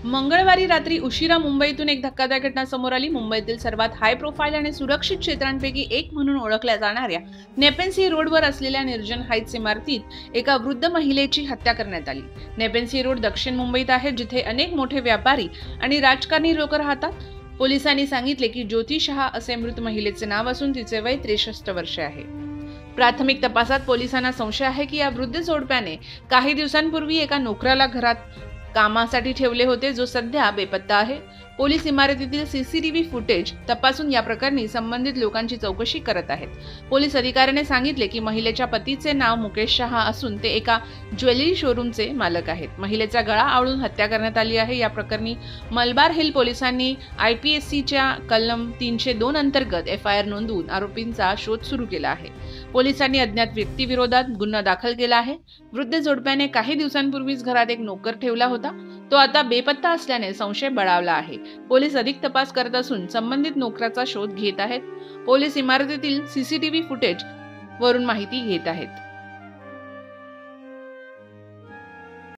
मंगळवारी रात्री उशिरा मुंबईतून एक धक्कादायक घटना समोर आली। मुंबईतील सर्वात हाय प्रोफाईल आणि सुरक्षित क्षेत्रांपैकी एक म्हणून ओळखल्या जाणाऱ्या नेपेन सी रोडवर असलेल्या निर्जन हाईट्स इमारतीत एका वृद्ध महिलेची हत्या करण्यात आली। नेपेन सी रोड दक्षिण मुंबईत आहे, जिथे अनेक मोठे व्यापारी आणि राजकारणी लोक राहतात। पोलिसांनी सांगितले की ज्योती शहा असे मृत महिलेचे नाव असून तिचे वय 63 वर्षे आहे। प्राथमिक तपासात पोलिसांना संशय आहे की या वृद्ध जोडप्याने काही दिवसांपूर्वी एका नोकराला घरात कामासाठी ठेवले होते, जो सध्या बेपत्ता आहे। पोलीस इमारतीतील सीसीटीव्ही फुटेज तपासून या प्रकरणी संबंधित लोकांची चौकशी करत आहेत। पोलीस अधिकाऱ्याने सांगितले की महिलेच्या पतीचे नाव मुकेश शहा असून ते एका ज्वेलरी शोरूमचे मालक आहेत। महिलेचा गळा आवळून हत्या करण्यात आली आहे। या प्रकरणी मलबार हिल पोलिसांनी IPSCच्या कलम 302 अंतर्गत FIR नोंदवून आरोपींचा शोध सुरू केला आहे। पोलिसांनी अज्ञात व्यक्तीविरोधात गुन्हा दाखल केला आहे। वृद्ध जोडप्याने काही दिवसांपूर्वीच घरात एक नोकर ठेवला होता, तो आता बेपत्ता असल्याने संशय बळावला आहे। पोलीस अधिक तपास करत असून संबंधित नोकराचा शोध घेत आहेत। पोलीस इमारतीतील सीसीटीव्ही फुटेज वरून माहिती घेत आहेत।